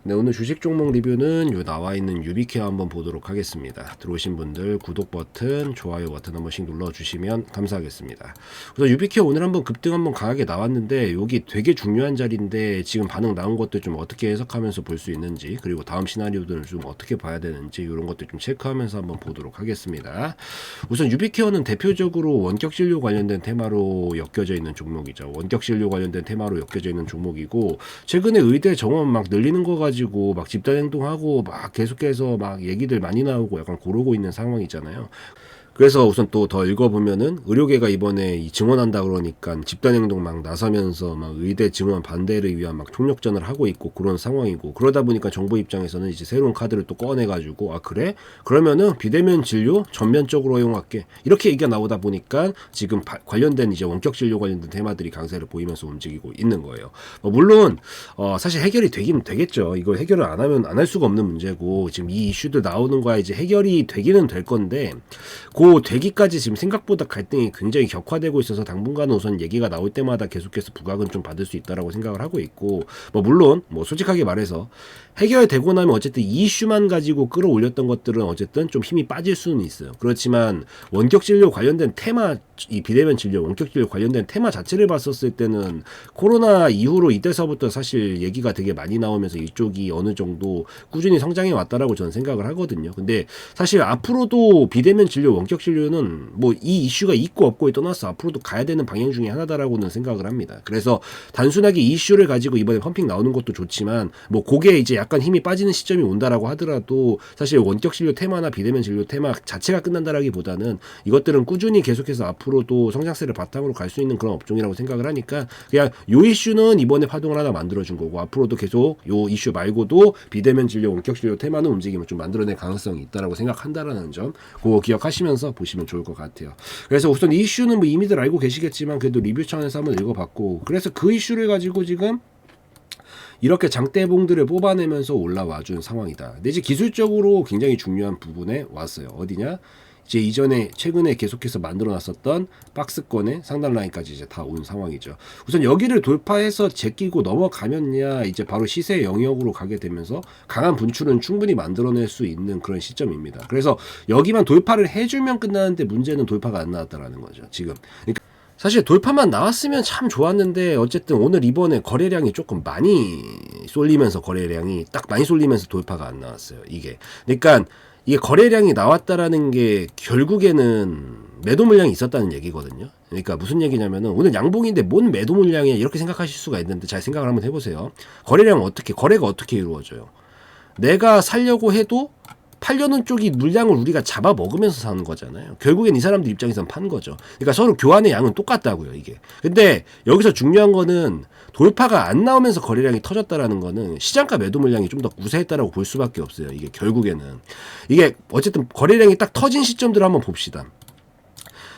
네, 오늘 주식 종목 리뷰는 요 나와 있는 유비케어 한번 보도록 하겠습니다. 들어오신 분들 구독 버튼, 좋아요 버튼 한 번씩 눌러주시면 감사하겠습니다. 그래서 유비케어 오늘 한번 급등 한번 강하게 나왔는데 여기 되게 중요한 자리인데 지금 반응 나온 것들 좀 어떻게 해석하면서 볼 수 있는지, 그리고 다음 시나리오들을 좀 어떻게 봐야 되는지 이런 것들 좀 체크하면서 한번 보도록 하겠습니다. 우선 유비케어는 대표적으로 원격 진료 관련된 테마로 엮여져 있는 종목이죠. 원격 진료 관련된 테마로 엮여져 있는 종목이고, 최근에 의대 정원 막 늘리는 거 가지고 막 집단 행동하고 막 계속해서 막 얘기들 많이 나오고 약간 고르고 있는 상황이잖아요. 그래서 우선 또 더 읽어보면은 의료계가 이번에 이 증원한다 그러니까 집단행동 막 나서면서 막 의대 증원 반대를 위한 막 총력전을 하고 있고 그런 상황이고, 그러다 보니까 정부 입장에서는 이제 새로운 카드를 또 꺼내가지고 아 그래? 그러면은 비대면 진료 전면적으로 허용할게, 이렇게 얘기가 나오다 보니까 지금 관련된 이제 원격 진료 관련된 테마들이 강세를 보이면서 움직이고 있는 거예요. 물론 사실 해결이 되긴 되겠죠. 이걸 해결을 안 하면 안 할 수가 없는 문제고, 지금 이 이슈들 나오는 거야 이제 해결이 되기는 될 건데, 고 되기까지 지금 생각보다 갈등이 굉장히 격화되고 있어서 당분간은 우선 얘기가 나올 때마다 계속해서 부각은 좀 받을 수 있다라고 생각을 하고 있고, 물론 솔직하게 말해서 해결되고 나면 어쨌든 이 이슈만 가지고 끌어올렸던 것들은 어쨌든 좀 힘이 빠질 수는 있어요. 그렇지만 원격 진료 관련된 테마, 이 비대면 진료, 원격 진료 관련된 테마 자체를 봤었을 때는 코로나 이후로 이때서부터 사실 얘기가 되게 많이 나오면서 이쪽이 어느 정도 꾸준히 성장해 왔다라고 저는 생각을 하거든요. 근데 사실 앞으로도 비대면 진료, 원격 진료는 이 이슈가 있고 없고에 떠나서 앞으로도 가야 되는 방향 중에 하나다라고는 생각을 합니다. 그래서 단순하게 이 이슈를 가지고 이번에 펌핑 나오는 것도 좋지만 그게 이제 약간 힘이 빠지는 시점이 온다라고 하더라도 사실 원격 진료 테마나 비대면 진료 테마 자체가 끝난다라기보다는 이것들은 꾸준히 계속해서 앞으로도 성장세를 바탕으로 갈 수 있는 그런 업종이라고 생각을 하니까, 그냥 요 이슈는 이번에 파동을 하나 만들어준 거고, 앞으로도 계속 요 이슈 말고도 비대면 진료, 원격 진료 테마는 움직임을 좀 만들어낼 가능성이 있다라고 생각한다라는 점, 그거 기억하시면서 보시면 좋을 것 같아요. 그래서 우선 이 이슈는 이미들 알고 계시겠지만 그래도 리뷰 차원에서 한번 읽어봤고, 그래서 그 이슈를 가지고 지금 이렇게 장대봉들을 뽑아내면서 올라와 준 상황이다. 근데 이제 기술적으로 굉장히 중요한 부분에 왔어요. 어디냐? 이제 이전에 최근에 계속해서 만들어놨었던 박스권의 상단 라인까지 이제 다 온 상황이죠. 우선 여기를 돌파해서 제끼고 넘어가면야 이제 바로 시세 영역으로 가게 되면서 강한 분출은 충분히 만들어낼 수 있는 그런 시점입니다. 그래서 여기만 돌파를 해주면 끝나는데 문제는 돌파가 안 나왔다라는 거죠. 지금. 그러니까 사실 돌파만 나왔으면 참 좋았는데, 어쨌든 오늘 이번에 거래량이 조금 많이 쏠리면서 거래량이 딱 많이 쏠리면서 돌파가 안 나왔어요. 그러니까 이게 거래량이 나왔다라는 게 결국에는 매도 물량이 있었다는 얘기거든요. 그러니까 무슨 얘기냐면은 오늘 양봉인데 뭔 매도 물량이야 이렇게 생각하실 수가 있는데, 잘 생각을 한번 해보세요. 거래가 어떻게 이루어져요? 내가 살려고 해도 팔려는 쪽이 물량을 우리가 잡아 먹으면서 사는 거잖아요. 결국엔 이 사람들 입장에선 판 거죠. 그러니까 서로 교환의 양은 똑같다고요, 이게. 근데 여기서 중요한 거는 돌파가 안 나오면서 거래량이 터졌다라는 거는 시장가 매도 물량이 좀 더 우세했다라고 볼 수밖에 없어요. 이게 결국에는. 이게 어쨌든 거래량이 딱 터진 시점들을 한번 봅시다.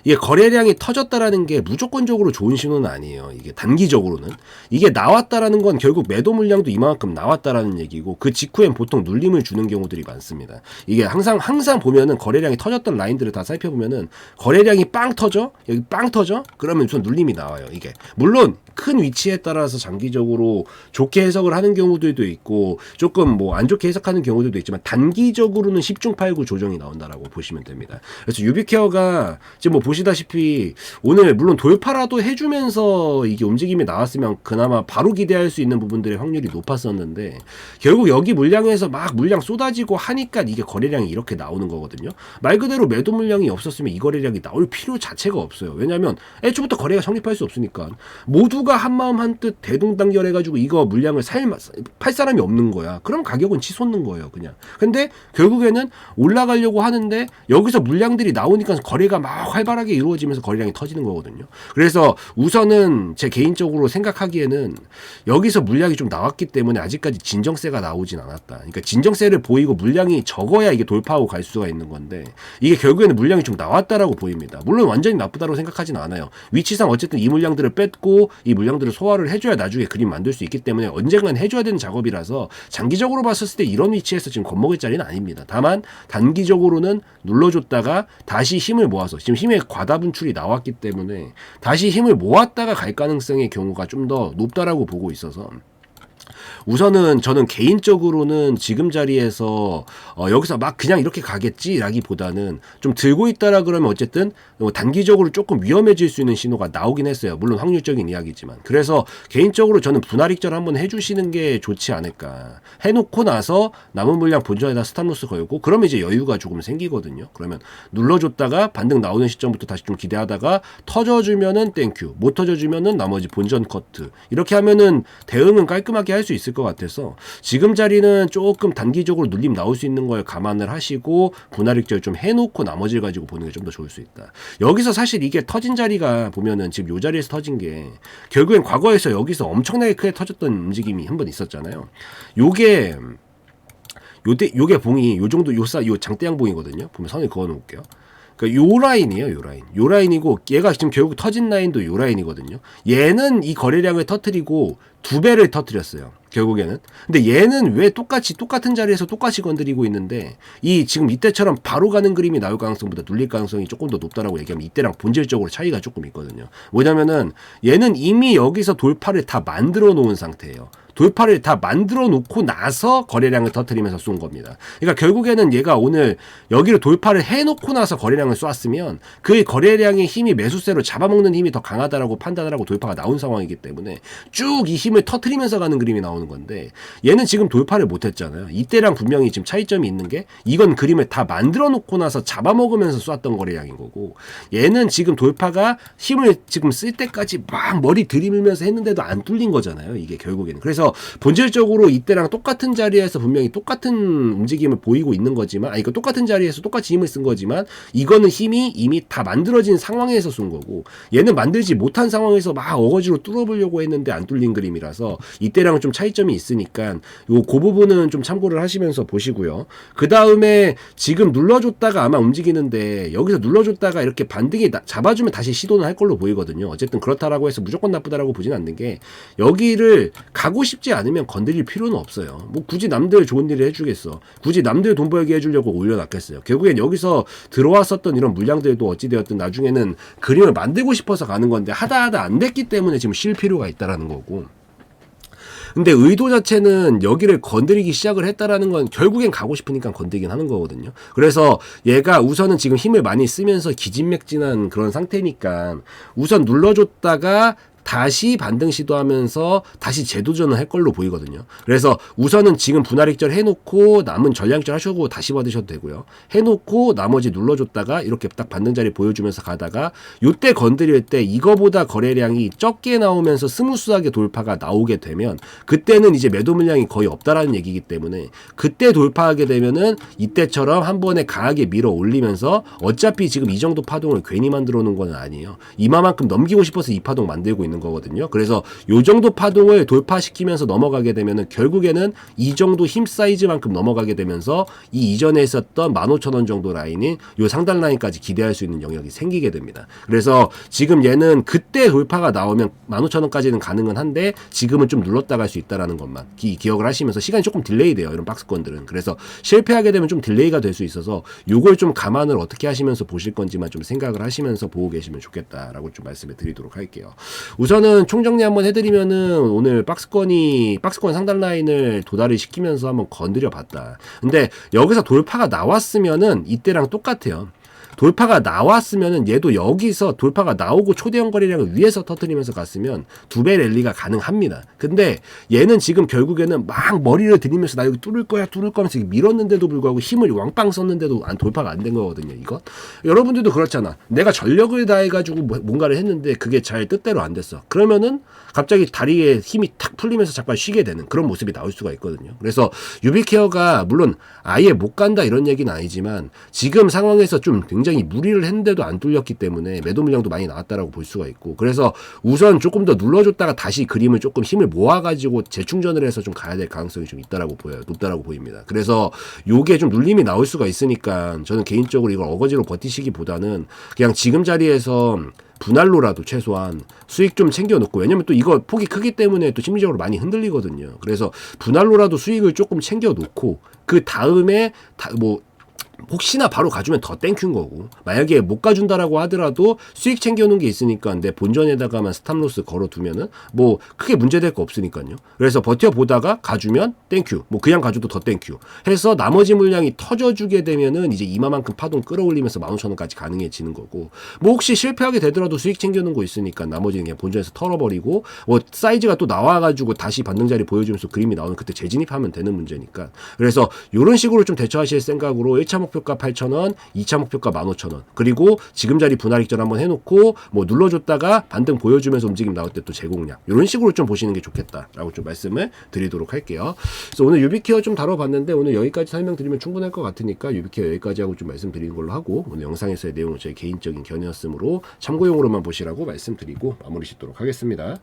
이게 거래량이 터졌다라는 게 무조건적으로 좋은 신호는 아니에요. 이게 단기적으로는. 이게 나왔다라는 건 결국 매도 물량도 이만큼 나왔다라는 얘기고, 그 직후엔 보통 눌림을 주는 경우들이 많습니다. 이게 항상 보면은 거래량이 터졌던 라인들을 다 살펴보면은 거래량이 빵 터져? 여기 빵 터져? 그러면 우선 눌림이 나와요. 이게. 물론 큰 위치에 따라서 장기적으로 좋게 해석을 하는 경우들도 있고 조금 안 좋게 해석하는 경우들도 있지만, 단기적으로는 10중 8구 조정이 나온다라고 보시면 됩니다. 그래서 유비케어가 지금 보시다시피 오늘 물론 돌파라도 해주면서 이게 움직임이 나왔으면 그나마 바로 기대할 수 있는 부분들의 확률이 높았었는데, 결국 여기 물량에서 막 물량 쏟아지고 하니까 이게 거래량이 이렇게 나오는 거거든요. 말 그대로 매도 물량이 없었으면 이 거래량이 나올 필요 자체가 없어요. 왜냐하면 애초부터 거래가 성립할 수 없으니까. 모두가 한마음 한뜻 대동단결해가지고 이거 물량을 팔 사람이 없는 거야. 그럼 가격은 치솟는 거예요, 그냥. 근데 결국에는 올라가려고 하는데 여기서 물량들이 나오니까 거래가 막 활발하게 이루어지면서 거래량이 터지는 거거든요. 그래서 우선은 제 개인적으로 생각하기에는 여기서 물량이 좀 나왔기 때문에 아직까지 진정세가 나오진 않았다. 그러니까 진정세를 보이고 물량이 적어야 이게 돌파하고 갈 수가 있는 건데, 이게 결국에는 물량이 좀 나왔다라고 보입니다. 물론 완전히 나쁘다고 생각하진 않아요. 위치상 어쨌든 이 물량들을 뺐고 이 물량들을 소화를 해줘야 나중에 그림 만들 수 있기 때문에 언젠간 해줘야 되는 작업이라서 장기적으로 봤을 때 이런 위치에서 지금 겁먹을 자리는 아닙니다. 다만 단기적으로는 눌러줬다가 다시 힘을 모아서, 지금 힘의 과다 분출이 나왔기 때문에 다시 힘을 모았다가 갈 가능성의 경우가 좀 더 높다라고 보고 있어서 우선은 저는 개인적으로는 지금 자리에서 여기서 막 그냥 이렇게 가겠지라기보다는 좀 들고 있다라 그러면 어쨌든 단기적으로 조금 위험해질 수 있는 신호가 나오긴 했어요. 물론 확률적인 이야기지만. 그래서 개인적으로 저는 분할 익절 한번 해주시는 게 좋지 않을까. 해놓고 나서 남은 물량 본전에다 스탑로스 걸고 그러면 이제 여유가 조금 생기거든요. 그러면 눌러줬다가 반등 나오는 시점부터 다시 좀 기대하다가 터져주면은 땡큐, 못 터져주면은 나머지 본전 커트. 이렇게 하면은 대응은 깔끔하게 할 수 있을 것 같아서 지금 자리는 조금 단기적으로 눌림 나올 수 있는 걸 감안을 하시고 분할 익절 좀 해놓고 나머지를 가지고 보는 게 좀 더 좋을 수 있다. 여기서 사실 이게 터진 자리가 보면은 지금 요 자리에서 터진 게 결국엔 과거에서 여기서 엄청나게 크게 터졌던 움직임이 한 번 있었잖아요. 요게 봉이 요 정도 요 장대양 봉이거든요. 보면 선을 그어 놓을게요. 그러니까 요 라인이에요, 요 라인. 요 라인이고 얘가 지금 결국 터진 라인도 요 라인이거든요. 얘는 이 거래량을 터뜨리고 2배를 터뜨렸어요. 결국에는. 근데 얘는 왜 똑같은 자리에서 똑같이 건드리고 있는데 이 지금 이때처럼 바로 가는 그림이 나올 가능성보다 눌릴 가능성이 조금 더 높다라고 얘기하면 이때랑 본질적으로 차이가 조금 있거든요. 뭐냐면은 얘는 이미 여기서 돌파를 다 만들어 놓은 상태예요. 돌파를 다 만들어 놓고 나서 거래량을 터뜨리면서 쏜 겁니다. 그러니까 결국에는 얘가 오늘 여기를 돌파를 해놓고 나서 거래량을 쐈으면 그 거래량의 힘이 매수세로 잡아먹는 힘이 더 강하다라고 판단을 하고 돌파가 나온 상황이기 때문에 쭉 이 힘을 터뜨리면서 가는 그림이 나오는 건데 얘는 지금 돌파를 못했잖아요. 이때랑 분명히 지금 차이점이 있는 게 이건 그림을 다 만들어 놓고 나서 잡아먹으면서 쐈던 거래량인 거고 얘는 지금 돌파가 힘을 지금 쓸 때까지 막 머리 들이밀면서 했는데도 안 뚫린 거잖아요. 이게 결국에는. 그래서 본질적으로 이때랑 똑같은 자리에서 분명히 똑같은 움직임을 보이고 있는 거지만 그 똑같은 자리에서 똑같이 힘을 쓴 거지만 이거는 힘이 이미 다 만들어진 상황에서 쏜 거고 얘는 만들지 못한 상황에서 막 어거지로 뚫어보려고 했는데 안 뚫린 그림이라서 이때랑 좀 차이점이 있으니까 그 부분은 좀 참고를 하시면서 보시고요. 그 다음에 지금 눌러줬다가 아마 움직이는데 여기서 눌러줬다가 이렇게 반등이 잡아주면 다시 시도는 할 걸로 보이거든요. 어쨌든 그렇다라고 해서 무조건 나쁘다라고 보진 않는 게 여기를 가고 싶지 않으면 건드릴 필요는 없어요. 뭐 굳이 남들 좋은 일을 해주겠어. 굳이 남들 돈 벌게 해주려고 올려놨겠어요. 결국엔 여기서 들어왔었던 이런 물량들도 어찌되었든 나중에는 그림을 만들고 싶어서 가는 건데 하다 안 됐기 때문에 지금 쉴 필요가 있다라는 거고. 근데 의도 자체는 여기를 건드리기 시작을 했다라는 건 결국엔 가고 싶으니까 건드리긴 하는 거거든요. 그래서 얘가 우선은 지금 힘을 많이 쓰면서 기진맥진한 그런 상태니까 우선 눌러줬다가 다시 반등 시도하면서 다시 재도전을 할 걸로 보이거든요. 그래서 우선은 지금 분할 익절 해놓고 남은 전량 익절 하시고 다시 받으셔도 되고요. 해놓고 나머지 눌러줬다가 이렇게 딱 반등 자리 보여주면서 가다가 요때 건드릴 때 이거보다 거래량이 적게 나오면서 스무스하게 돌파가 나오게 되면 그때는 이제 매도 물량이 거의 없다라는 얘기이기 때문에 그때 돌파하게 되면은 이때처럼 한 번에 강하게 밀어 올리면서 어차피 지금 이 정도 파동을 괜히 만들어 놓은 건 아니에요. 이마만큼 넘기고 싶어서 이 파동 만들고 있는 거거든요. 그래서 요 정도 파동을 돌파시키면서 넘어가게 되면은 결국에는 이 정도 힘 사이즈만큼 넘어가게 되면서 이 이전에 있었던 15,000원 정도 라인인 요 상단 라인까지 기대할 수 있는 영역이 생기게 됩니다. 그래서 지금 얘는 그때 돌파가 나오면 15,000원까지는 가능은 한데 지금은 좀 눌렀다 갈 수 있다라는 것만 기억을 하시면서 시간이 조금 딜레이 돼요. 이런 박스권들은. 그래서 실패하게 되면 좀 딜레이가 될 수 있어서 요걸 좀 감안을 어떻게 하시면서 보실 건지만 좀 생각을 하시면서 보고 계시면 좋겠다라고 좀 말씀을 드리도록 할게요. 우선은 총정리 한번 해드리면은 오늘 박스권 상단 라인을 도달을 시키면서 한번 건드려 봤다. 근데 여기서 돌파가 나왔으면은 이때랑 똑같아요. 돌파가 나왔으면은 얘도 여기서 돌파가 나오고 초대형 거래량을 위에서 터뜨리면서 갔으면 2배 랠리가 가능합니다. 근데 얘는 지금 결국에는 막 머리를 들이면서 나 여기 뚫을 거야 하면서 밀었는데도 불구하고 힘을 왕빵 썼는데도 돌파가 안 된 거거든요. 이거 여러분들도 그렇잖아. 내가 전력을 다해가지고 뭔가를 했는데 그게 잘 뜻대로 안 됐어. 그러면은 갑자기 다리에 힘이 탁 풀리면서 잠깐 쉬게 되는 그런 모습이 나올 수가 있거든요. 그래서 유비케어가 물론 아예 못 간다 이런 얘기는 아니지만 지금 상황에서 좀 굉장히 무리를 했는데도 안 뚫렸기 때문에 매도 물량도 많이 나왔다라고 볼 수가 있고 그래서 우선 조금 더 눌러줬다가 다시 그림을 조금 힘을 모아가지고 재충전을 해서 좀 가야 될 가능성이 좀 있다라고 보여요. 높다라고 보입니다. 그래서 요게 좀 눌림이 나올 수가 있으니까 저는 개인적으로 이걸 어거지로 버티시기보다는 그냥 지금 자리에서 분할로라도 최소한 수익 좀 챙겨놓고 왜냐면 또 이거 폭이 크기 때문에 또 심리적으로 많이 흔들리거든요. 그래서 분할로라도 수익을 조금 챙겨놓고 그 다음에 혹시나 바로 가주면 더 땡큐인 거고, 만약에 못 가준다라고 하더라도 수익 챙겨놓은 게 있으니까 내 본전에다가만 스탑로스 걸어두면은 뭐 크게 문제될 거 없으니까요. 그래서 버텨보다가 가주면 땡큐, 뭐 그냥 가줘도 더 땡큐 해서 나머지 물량이 터져주게 되면은 이제 이마만큼 파동 끌어올리면서 15,000원까지 가능해지는 거고, 뭐 혹시 실패하게 되더라도 수익 챙겨놓은 거 있으니까 나머지는 그냥 본전에서 털어버리고, 뭐 사이즈가 또 나와가지고 다시 반등 자리 보여주면서 그림이 나오는 그때 재진입하면 되는 문제니까. 그래서 이런 식으로 좀 대처하실 생각으로 1차 목표가 8,000원, 2차 목표가 15,000원, 그리고 지금 자리 분할 익절 한번 해놓고 뭐 눌러줬다가 반등 보여주면서 움직임 나올 때 또 재공략, 이런 식으로 좀 보시는 게 좋겠다라고 좀 말씀을 드리도록 할게요. 그래서 오늘 유비케어 좀 다뤄봤는데 오늘 여기까지 설명드리면 충분할 것 같으니까 유비케어 여기까지 하고 좀 말씀드리는 걸로 하고, 오늘 영상에서의 내용은 제 개인적인 견해였으므로 참고용으로만 보시라고 말씀드리고 마무리 짓도록 하겠습니다.